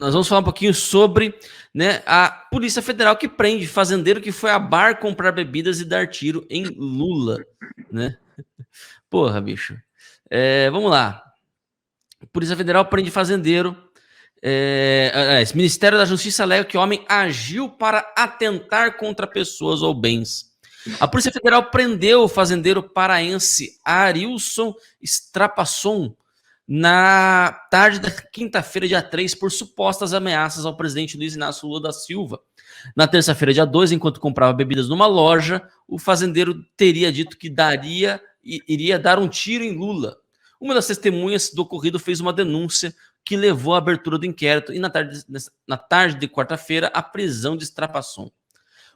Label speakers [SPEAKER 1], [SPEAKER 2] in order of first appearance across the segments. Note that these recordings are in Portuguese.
[SPEAKER 1] nós vamos falar um pouquinho sobre, né, a Polícia Federal que prende fazendeiro que foi a bar comprar bebidas e dar tiro em Lula, né? Porra, bicho. Vamos lá. Polícia Federal prende fazendeiro. Esse Ministério da Justiça alega que o homem agiu para atentar contra pessoas ou bens. A Polícia Federal prendeu o fazendeiro paraense Arilson Strapasson na tarde da quinta-feira, dia 3, por supostas ameaças ao presidente Luiz Inácio Lula da Silva. Na terça-feira, dia 2, enquanto comprava bebidas numa loja, o fazendeiro teria dito que iria dar um tiro em Lula. Uma das testemunhas do ocorrido fez uma denúncia que levou à abertura do inquérito e, na tarde de quarta-feira, a prisão de Strapasson.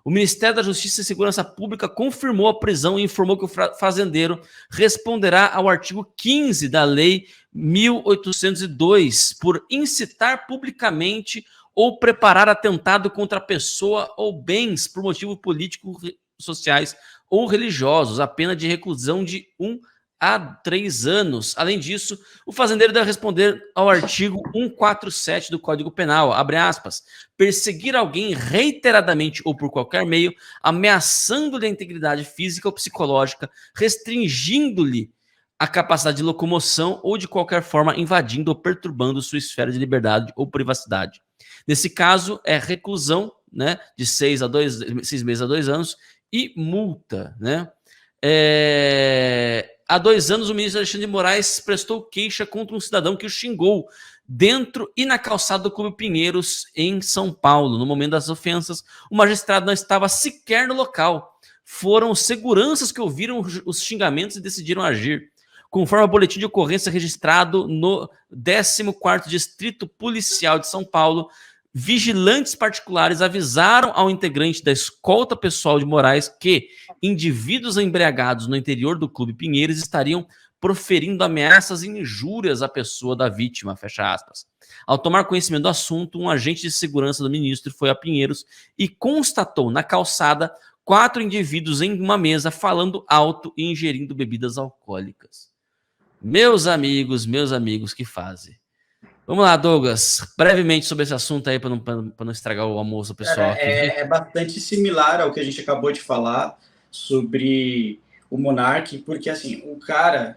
[SPEAKER 1] O Ministério da Justiça e Segurança Pública confirmou a prisão e informou que o fazendeiro responderá ao artigo 15 da Lei 1802 por incitar publicamente ou preparar atentado contra a pessoa ou bens por motivos políticos, sociais ou religiosos, a pena de reclusão de 1 a 3 anos. Além disso, o fazendeiro deve responder ao artigo 147 do Código Penal, abre aspas, perseguir alguém reiteradamente ou por qualquer meio, ameaçando-lhe a integridade física ou psicológica, restringindo-lhe a capacidade de locomoção ou de qualquer forma invadindo ou perturbando sua esfera de liberdade ou privacidade. Nesse caso, é reclusão, né, de 6 meses a 2 anos e multa, né? Há 2 anos, o ministro Alexandre de Moraes prestou queixa contra um cidadão que o xingou dentro e na calçada do Clube Pinheiros, em São Paulo. No momento das ofensas, o magistrado não estava sequer no local. Foram os seguranças que ouviram os xingamentos e decidiram agir. Conforme o boletim de ocorrência registrado no 14º Distrito Policial de São Paulo, vigilantes particulares avisaram ao integrante da escolta pessoal de Moraes que indivíduos embriagados no interior do Clube Pinheiros estariam proferindo ameaças e injúrias à pessoa da vítima, fecha aspas. Ao tomar conhecimento do assunto, um agente de segurança do ministro foi a Pinheiros e constatou na calçada 4 indivíduos em uma mesa falando alto e ingerindo bebidas alcoólicas. Meus amigos, que fase. Vamos lá, Douglas, brevemente sobre esse assunto aí, para não estragar o almoço pessoal.
[SPEAKER 2] Cara, é bastante similar ao que a gente acabou de falar sobre o Monark, porque assim, o cara,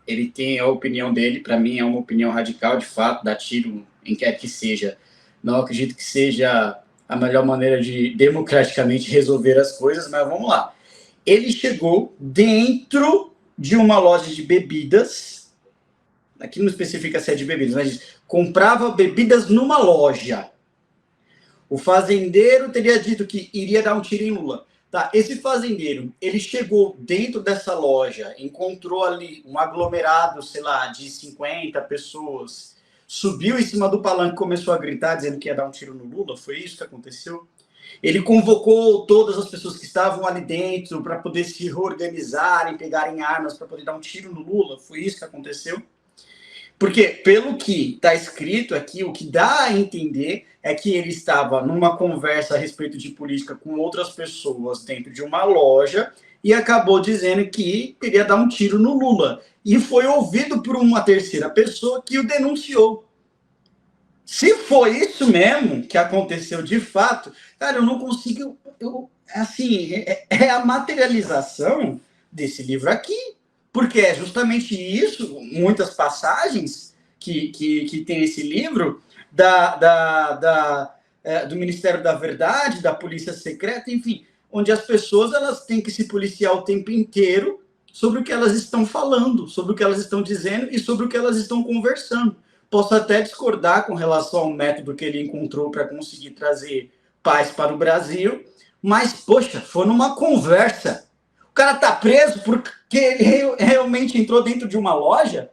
[SPEAKER 2] ele tem a opinião dele, para mim é uma opinião radical, de fato, dar tiro em quer que seja. Não acredito que seja a melhor maneira de democraticamente resolver as coisas, mas vamos lá. Ele chegou dentro de uma loja de bebidas, aqui não especifica se é de bebidas, mas comprava bebidas numa loja. O fazendeiro teria dito que iria dar um tiro em Lula. Tá, esse fazendeiro, ele chegou dentro dessa loja, encontrou ali um aglomerado, sei lá, de 50 pessoas, subiu em cima do palanque e começou a gritar, dizendo que ia dar um tiro no Lula. Foi isso que aconteceu? Ele convocou todas as pessoas que estavam ali dentro para poder se reorganizarem, pegarem armas para poder dar um tiro no Lula. Foi isso que aconteceu? Porque, pelo que está escrito aqui, o que dá a entender é que ele estava numa conversa a respeito de política com outras pessoas dentro de uma loja e acabou dizendo que queria dar um tiro no Lula. E foi ouvido por uma terceira pessoa que o denunciou. Se foi isso mesmo que aconteceu de fato, cara, eu não consigo... assim, é a materialização desse livro aqui. Porque é justamente isso, muitas passagens que tem esse livro, do Ministério da Verdade, da Polícia Secreta, enfim, onde as pessoas elas têm que se policiar o tempo inteiro sobre o que elas estão falando, sobre o que elas estão dizendo e sobre o que elas estão conversando. Posso até discordar com relação ao método que ele encontrou para conseguir trazer paz para o Brasil, mas, poxa, foi numa conversa. O cara tá preso porque ele realmente entrou dentro de uma loja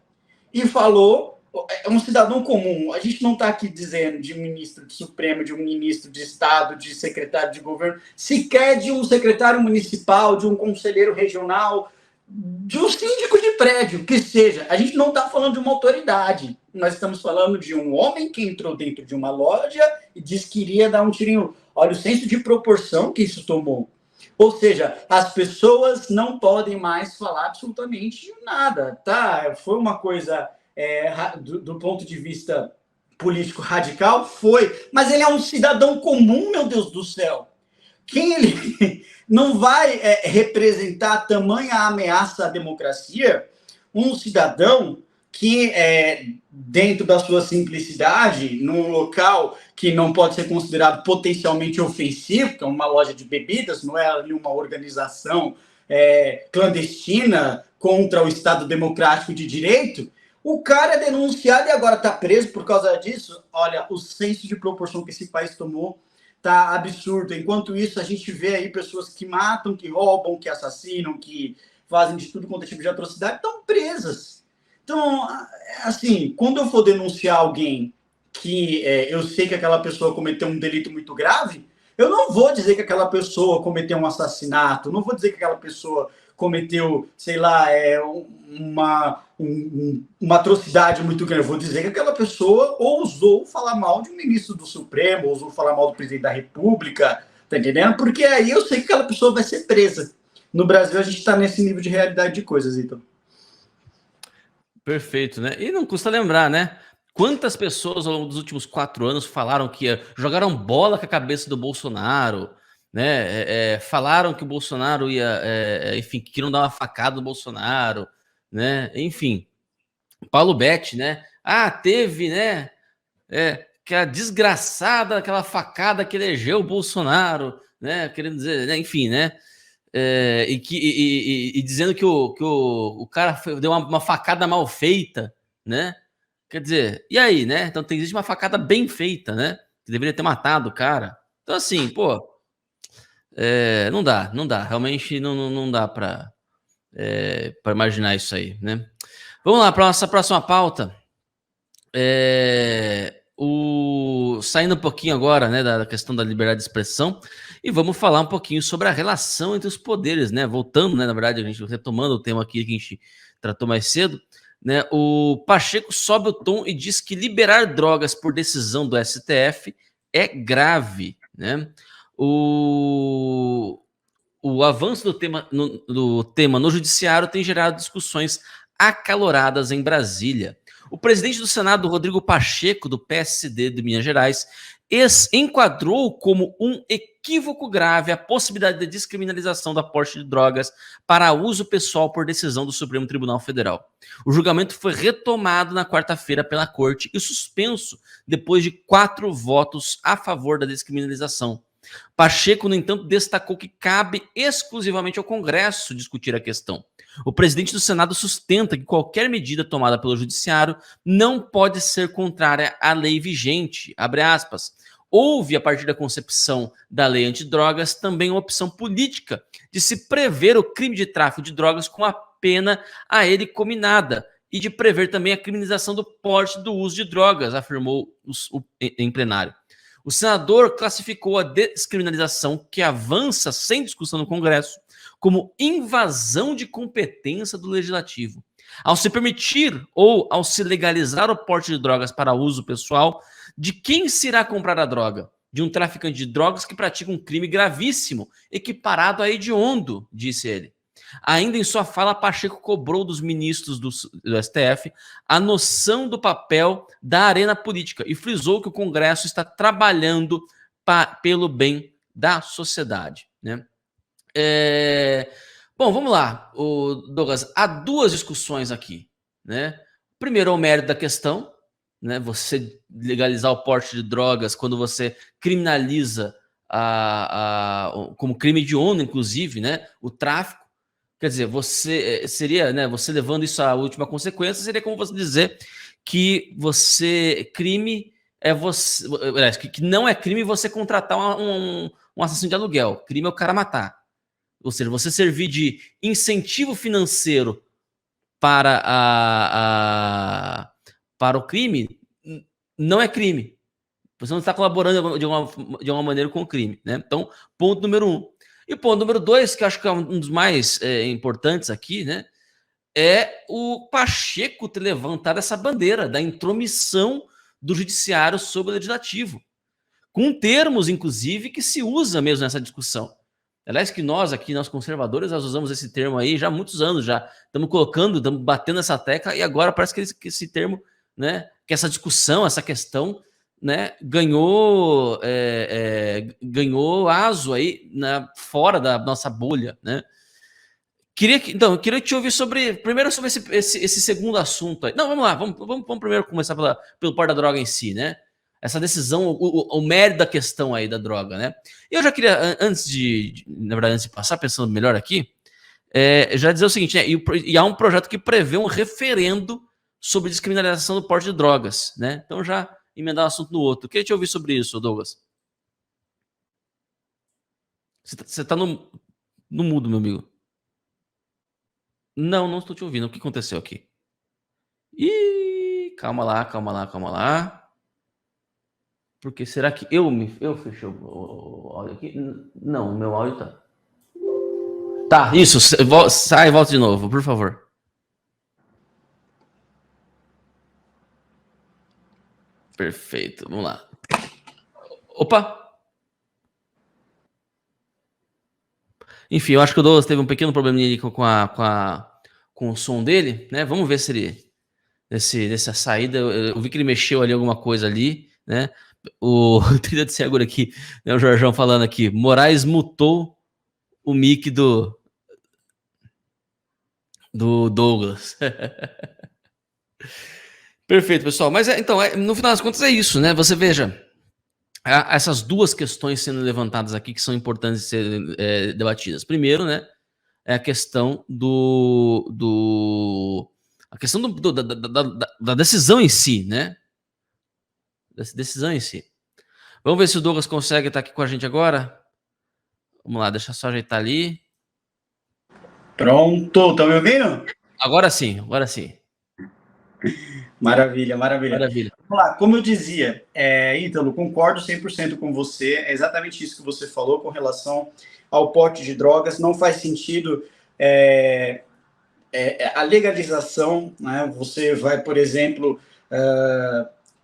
[SPEAKER 2] e falou, é um cidadão comum. A gente não está aqui dizendo de um ministro do Supremo, de um ministro de Estado, de secretário de governo, sequer de um secretário municipal, de um conselheiro regional, de um síndico de prédio, que seja. A gente não está falando de uma autoridade. Nós estamos falando de um homem que entrou dentro de uma loja e disse que iria dar um tirinho. Olha o senso de proporção que isso tomou. Ou seja, as pessoas não podem mais falar absolutamente nada, tá? Foi uma coisa, do ponto de vista político radical? Foi. Mas ele é um cidadão comum, meu Deus do céu. Quem ele não vai representar tamanha ameaça à democracia? Um cidadão que, dentro da sua simplicidade, num local que não pode ser considerado potencialmente ofensivo, que é uma loja de bebidas, não é ali uma organização clandestina contra o Estado Democrático de Direito, o cara é denunciado e agora está preso por causa disso. Olha, o senso de proporção que esse país tomou tá absurdo. Enquanto isso, a gente vê aí pessoas que matam, que roubam, que assassinam, que fazem de tudo quanto é tipo de atrocidade, estão presas. Então, assim, quando eu for denunciar alguém que eu sei que aquela pessoa cometeu um delito muito grave, eu não vou dizer que aquela pessoa cometeu um assassinato, não vou dizer que aquela pessoa cometeu, sei lá, uma atrocidade muito grande. Eu vou dizer que aquela pessoa ousou falar mal de um ministro do Supremo, ousou falar mal do presidente da República, tá entendendo? Porque aí eu sei que aquela pessoa vai ser presa. No Brasil, a gente está nesse nível de realidade de coisas, então.
[SPEAKER 1] Perfeito, né? E não custa lembrar, né? Quantas pessoas ao longo dos últimos 4 anos falaram que jogaram bola com a cabeça do Bolsonaro, né? Falaram que o Bolsonaro ia, enfim, que queriam dar uma facada no Bolsonaro, né? Enfim, Paulo Betti, né? Ah, teve, né? Que a desgraçada, aquela facada que elegeu o Bolsonaro, né? Querendo dizer, né? Enfim, né? E dizendo que o cara deu uma facada mal feita, né? Quer dizer, e aí, né? Então existe uma facada bem feita, né? Que deveria ter matado o cara. Então, assim, pô, não dá. Realmente não dá pra imaginar isso aí, né? Vamos lá, para nossa próxima pauta. Saindo um pouquinho agora, né, da questão da liberdade de expressão, e vamos falar um pouquinho sobre a relação entre os poderes, né? Voltando, né, na verdade, a gente retomando o tema aqui que a gente tratou mais cedo, né? O Pacheco sobe o tom e diz que liberar drogas por decisão do STF é grave, né? O avanço do tema no judiciário tem gerado discussões acaloradas em Brasília. O presidente do Senado, Rodrigo Pacheco, do PSD de Minas Gerais, enquadrou como um equívoco grave a possibilidade de descriminalização da porte de drogas para uso pessoal por decisão do Supremo Tribunal Federal. O julgamento foi retomado na quarta-feira pela Corte e suspenso depois de 4 votos a favor da descriminalização. Pacheco, no entanto, destacou que cabe exclusivamente ao Congresso discutir a questão. O presidente do Senado sustenta que qualquer medida tomada pelo Judiciário não pode ser contrária à lei vigente. Abre aspas. Houve, a partir da concepção da lei antidrogas, também uma opção política de se prever o crime de tráfico de drogas com a pena a ele cominada e de prever também a criminalização do porte do uso de drogas, afirmou em plenário. O senador classificou a descriminalização, que avança sem discussão no Congresso, como invasão de competência do Legislativo. Ao se permitir ou ao se legalizar o porte de drogas para uso pessoal, de quem se irá comprar a droga? De um traficante de drogas que pratica um crime gravíssimo, equiparado a hediondo, disse ele. Ainda em sua fala, Pacheco cobrou dos ministros do STF a noção do papel da arena política e frisou que o Congresso está trabalhando pelo bem da sociedade, né? Bom, vamos lá, Douglas. Há 2 discussões aqui, né? Primeiro, o mérito da questão, né? Você legalizar o porte de drogas quando você criminaliza como crime hediondo, inclusive, né? O tráfico. Quer dizer, você seria, né? Você levando isso à última consequência, seria como você dizer que crime é você, que não é crime você contratar um assassino de aluguel. Crime é o cara matar. Ou seja, você servir de incentivo financeiro para o crime não é crime. Você não está colaborando de uma maneira com o crime, né? Então, ponto número 1. E ponto número 2, que eu acho que é um dos mais importantes aqui, né? É o Pacheco ter levantado essa bandeira da intromissão do judiciário sobre o legislativo, com termos, inclusive, que se usa mesmo nessa discussão. Aliás, que nós aqui, nós conservadores, nós usamos esse termo aí já há muitos anos, já estamos batendo essa tecla, e agora parece que esse termo, né, que essa discussão, essa questão, né, ganhou aso aí, né, fora da nossa bolha, né? Então, eu queria te ouvir primeiro sobre esse segundo assunto aí. Não, vamos lá, vamos primeiro começar pelo porte da droga em si, né? Essa decisão, o mérito da questão aí da droga, né? Eu já queria, na verdade, antes de passar, pensando melhor aqui, já dizer o seguinte, né? E há um projeto que prevê um referendo sobre descriminalização do porte de drogas, né? Então já emendar um assunto no outro. Eu queria te ouvir sobre isso, Douglas. Você tá no mudo, meu amigo. Não estou te ouvindo. O que aconteceu aqui? Ih, calma lá. Porque será que eu fechei o áudio aqui? Não, o meu áudio tá. Tá, isso. Sai e volta de novo, por favor. Perfeito, vamos lá. Opa! Enfim, eu acho que o Douglas teve um pequeno probleminha com o som dele, né? Vamos ver se ele nessa saída, eu vi que ele mexeu ali alguma coisa ali, né? O Trilha de Seguro aqui, né? O Jorjão falando aqui, Moraes mutou o mic do Douglas. Perfeito, pessoal. Mas então, no final das contas é isso, né? Você veja, essas duas questões sendo levantadas aqui que são importantes de serem debatidas. Primeiro, né, é a questão da decisão em si, né? Dessa decisão em si. Vamos ver se o Douglas consegue estar aqui com a gente agora. Vamos lá, deixa eu só ajeitar ali.
[SPEAKER 2] Pronto, estão me ouvindo?
[SPEAKER 1] Agora sim.
[SPEAKER 2] Maravilha. Vamos lá, como eu dizia, Ítalo, concordo 100% com você, é exatamente isso que você falou com relação ao porte de drogas, não faz sentido a legalização, né? Você vai, por exemplo,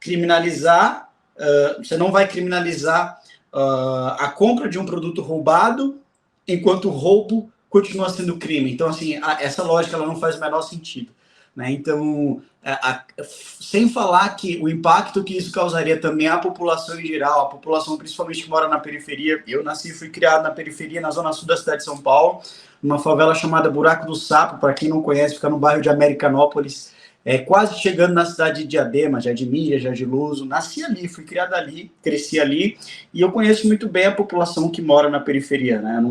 [SPEAKER 2] criminalizar, você não vai criminalizar a compra de um produto roubado, enquanto o roubo continua sendo crime. Então, assim, essa lógica ela não faz o menor sentido. Né? Então, sem falar que o impacto que isso causaria também à população em geral, a população principalmente que mora na periferia. Eu nasci e fui criado na periferia, na zona sul da cidade de São Paulo, numa favela chamada Buraco do Sapo, para quem não conhece, fica no bairro de Americanópolis, quase chegando na cidade de Diadema, Jardim Miriam, Jardim Luso. Nasci ali, fui criado ali, cresci ali, e eu conheço muito bem a população que mora na periferia, né?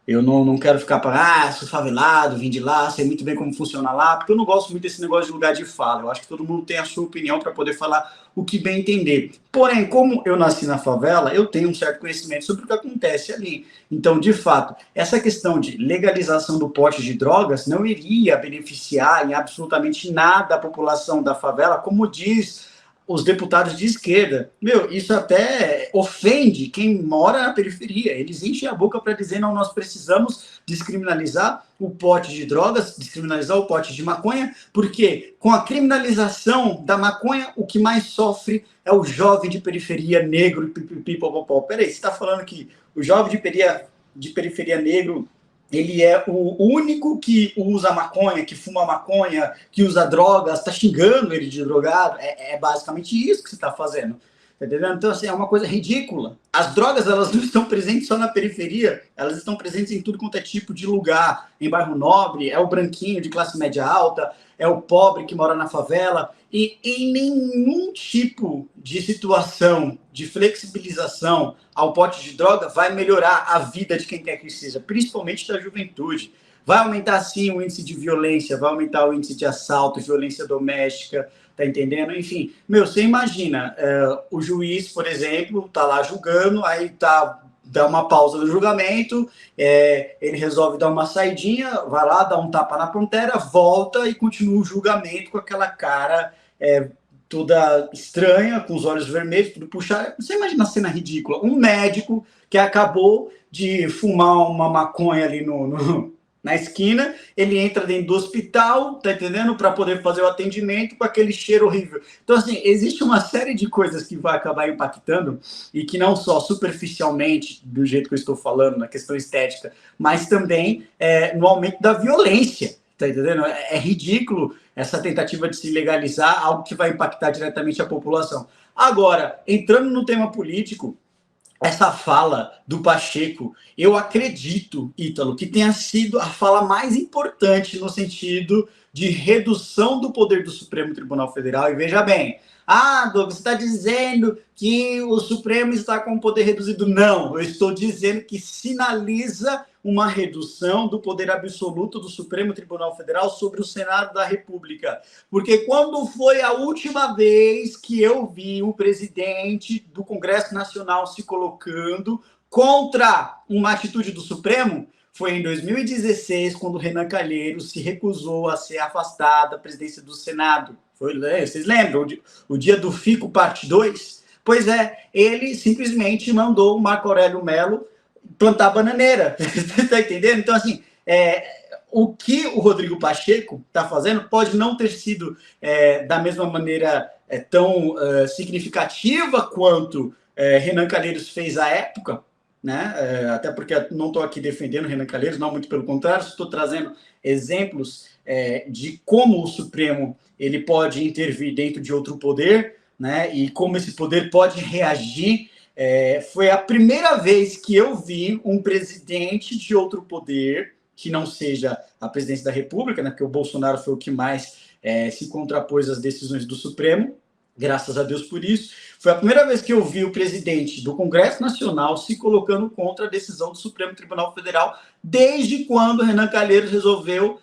[SPEAKER 2] Eu não quero ficar para, sou favelado, vim de lá, sei muito bem como funciona lá, porque eu não gosto muito desse negócio de lugar de fala. Eu acho que todo mundo tem a sua opinião para poder falar o que bem entender. Porém, como eu nasci na favela, eu tenho um certo conhecimento sobre o que acontece ali. Então, de fato, essa questão de legalização do porte de drogas não iria beneficiar em absolutamente nada a população da favela, como diz os deputados de esquerda. Isso até ofende quem mora na periferia. Eles enchem a boca para dizer, não, nós precisamos descriminalizar o porte de drogas, descriminalizar o porte de maconha, porque com a criminalização da maconha, o que mais sofre é o jovem de periferia negro, pipipipopopó. Peraí, você está falando que o jovem de periferia negro ele é o único que usa maconha, que fuma maconha, que usa drogas, está xingando ele de drogado. É basicamente isso que você está fazendo. Tá entendendo? Então, assim, é uma coisa ridícula. As drogas, elas não estão presentes só na periferia, elas estão presentes em tudo quanto é tipo de lugar. Em bairro nobre, é o branquinho de classe média alta, é o pobre que mora na favela. E em nenhum tipo de situação de flexibilização ao porte de droga vai melhorar a vida de quem quer que seja, principalmente da juventude. Vai aumentar, sim, o índice de violência, vai aumentar o índice de assalto, violência doméstica, tá entendendo? Enfim, você imagina, o juiz, por exemplo, tá lá julgando, aí dá uma pausa no julgamento, ele resolve dar uma saidinha, vai lá, dá um tapa na pantera, volta e continua o julgamento com aquela cara toda estranha, com os olhos vermelhos, tudo puxado. Você imagina a cena ridícula. Um médico que acabou de fumar uma maconha ali na esquina, ele entra dentro do hospital, tá entendendo? Para poder fazer o atendimento com aquele cheiro horrível. Então, assim, existe uma série de coisas que vai acabar impactando e que não só superficialmente, do jeito que eu estou falando, na questão estética, mas também no aumento da violência. tá entendendo? É ridículo essa tentativa de se legalizar algo que vai impactar diretamente a população. Agora, entrando no tema político, essa fala do Pacheco, eu acredito, Ítalo, que tenha sido a fala mais importante no sentido de redução do poder do Supremo Tribunal Federal. E veja bem, Douglas, você está dizendo que o Supremo está com o poder reduzido. Não, eu estou dizendo que sinaliza uma redução do poder absoluto do Supremo Tribunal Federal sobre o Senado da República. Porque quando foi a última vez que eu vi o presidente do Congresso Nacional se colocando contra uma atitude do Supremo? Foi em 2016, quando Renan Calheiros se recusou a ser afastado da presidência do Senado. Vocês lembram? O dia do Fico, parte 2? Pois é, ele simplesmente mandou o Marco Aurélio Mello plantar bananeira. Tá entendendo? Então, assim, o que o Rodrigo Pacheco está fazendo pode não ter sido da mesma maneira tão significativa quanto Renan Calheiros fez à época, né? Até porque não estou aqui defendendo Renan Calheiros, não, muito pelo contrário, estou trazendo exemplos de como o Supremo ele pode intervir dentro de outro poder, né? E como esse poder pode reagir. Foi a primeira vez que eu vi um presidente de outro poder, que não seja a presidência da República, né? Porque o Bolsonaro foi o que mais se contrapôs às decisões do Supremo, graças a Deus por isso. Foi a primeira vez que eu vi o presidente do Congresso Nacional se colocando contra a decisão do Supremo Tribunal Federal, desde quando Renan Calheiros resolveu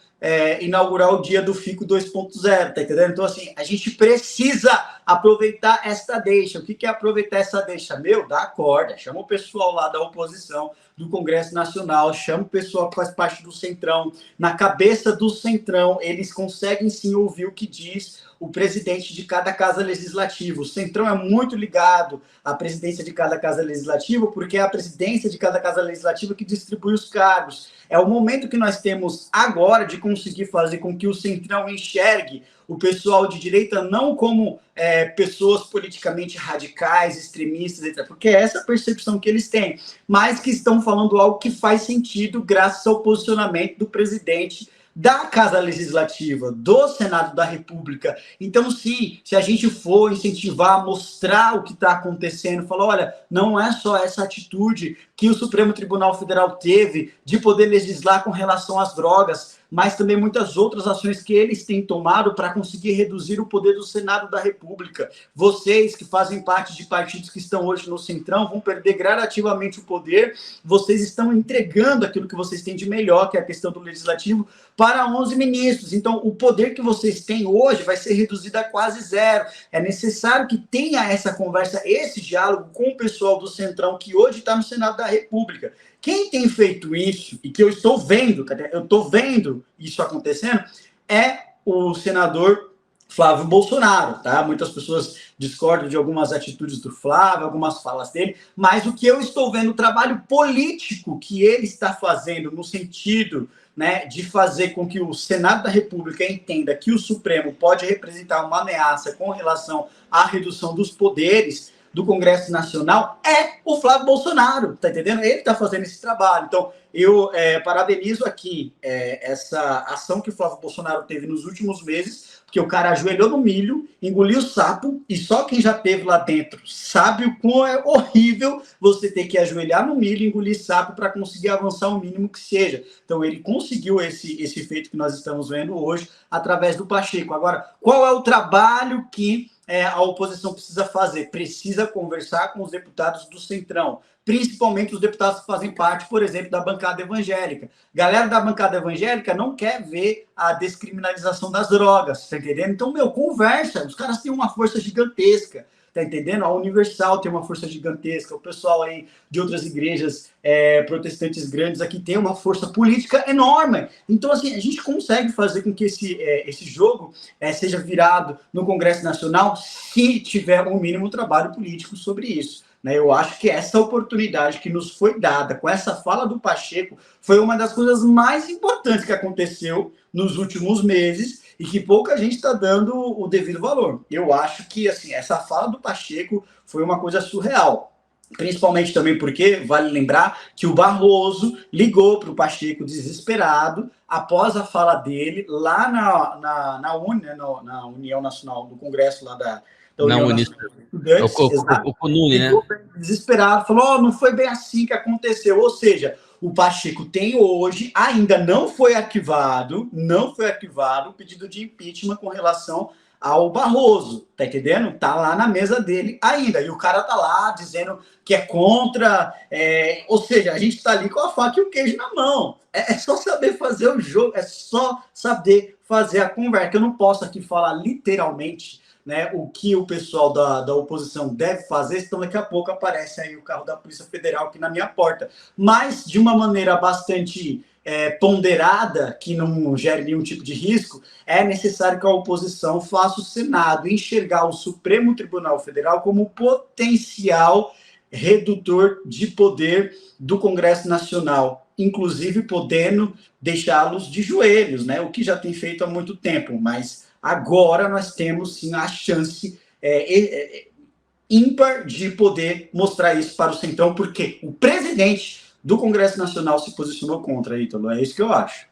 [SPEAKER 2] inaugurar o dia do Fico 2.0, tá entendendo? Então, assim, a gente precisa aproveitar esta deixa. O que é aproveitar essa deixa? Dá a corda, chama o pessoal lá da oposição, do Congresso Nacional, chama o pessoal que faz parte do Centrão. Na cabeça do Centrão, eles conseguem sim ouvir o que diz o presidente de cada casa legislativa. O Centrão é muito ligado à presidência de cada casa legislativa, porque é a presidência de cada casa legislativa que distribui os cargos. É o momento que nós temos agora de conseguir fazer com que o Centrão enxergue o pessoal de direita não como pessoas politicamente radicais, extremistas, etc., porque é essa percepção que eles têm, mas que estão falando algo que faz sentido graças ao posicionamento do presidente da Casa Legislativa, do Senado da República. Então, sim, se a gente for incentivar, mostrar o que está acontecendo, falar, olha, não é só essa atitude que o Supremo Tribunal Federal teve de poder legislar com relação às drogas, mas também muitas outras ações que eles têm tomado para conseguir reduzir o poder do Senado da República. Vocês que fazem parte de partidos que estão hoje no Centrão vão perder gradativamente o poder, vocês estão entregando aquilo que vocês têm de melhor, que é a questão do legislativo, para 11 ministros. Então, o poder que vocês têm hoje vai ser reduzido a quase zero. É necessário que tenha essa conversa, esse diálogo com o pessoal do Centrão, que hoje está no Senado da República. Quem tem feito isso, e que eu estou vendo isso acontecendo, é o senador Flávio Bolsonaro, tá? Muitas pessoas discordam de algumas atitudes do Flávio, algumas falas dele, mas o que eu estou vendo, o trabalho político que ele está fazendo no sentido, né, de fazer com que o Senado da República entenda que o Supremo pode representar uma ameaça com relação à redução dos poderes do Congresso Nacional, é o Flávio Bolsonaro, tá entendendo? Ele está fazendo esse trabalho. Então, eu parabenizo aqui essa ação que o Flávio Bolsonaro teve nos últimos meses, porque o cara ajoelhou no milho, engoliu o sapo, e só quem já teve lá dentro sabe o quão é horrível você ter que ajoelhar no milho e engolir sapo para conseguir avançar o mínimo que seja. Então, ele conseguiu esse feito que nós estamos vendo hoje através do Pacheco. Agora, qual é o trabalho que a oposição precisa fazer? Precisa conversar com os deputados do Centrão, principalmente os deputados que fazem parte, por exemplo, da bancada evangélica. Galera da bancada evangélica não quer ver a descriminalização das drogas, tá entendendo? Então, conversa, os caras têm uma força gigantesca, tá entendendo? A Universal tem uma força gigantesca, o pessoal aí de outras igrejas protestantes grandes aqui tem uma força política enorme. Então, assim, a gente consegue fazer com que esse jogo seja virado no Congresso Nacional se tiver um mínimo trabalho político sobre isso. Eu acho que essa oportunidade que nos foi dada com essa fala do Pacheco foi uma das coisas mais importantes que aconteceu nos últimos meses e que pouca gente está dando o devido valor. Eu acho que assim, essa fala do Pacheco foi uma coisa surreal. Principalmente também porque, vale lembrar, que o Barroso ligou para o Pacheco desesperado após a fala dele lá na União Nacional, do Congresso lá da União Nacional dos Estudantes, exato.
[SPEAKER 1] O CNUNE, né?
[SPEAKER 2] Ligou desesperado, falou, não foi bem assim que aconteceu. Ou seja, o Pacheco tem hoje, ainda não foi arquivado o pedido de impeachment com relação ao Barroso, tá entendendo? Tá lá na mesa dele ainda, e o cara tá lá dizendo que é contra, ou seja, a gente tá ali com a faca e o queijo na mão, é só saber fazer o jogo, é só saber fazer a conversa, eu não posso aqui falar literalmente, né, o que o pessoal da oposição deve fazer, então daqui a pouco aparece aí o carro da Polícia Federal aqui na minha porta, mas de uma maneira bastante ponderada, que não gere nenhum tipo de risco, é necessário que a oposição faça o Senado enxergar o Supremo Tribunal Federal como potencial redutor de poder do Congresso Nacional, inclusive podendo deixá-los de joelhos, né? O que já tem feito há muito tempo, mas agora nós temos sim a chance ímpar de poder mostrar isso para o Centrão, porque o presidente do Congresso Nacional se posicionou contra, Ítalo. É isso que eu acho.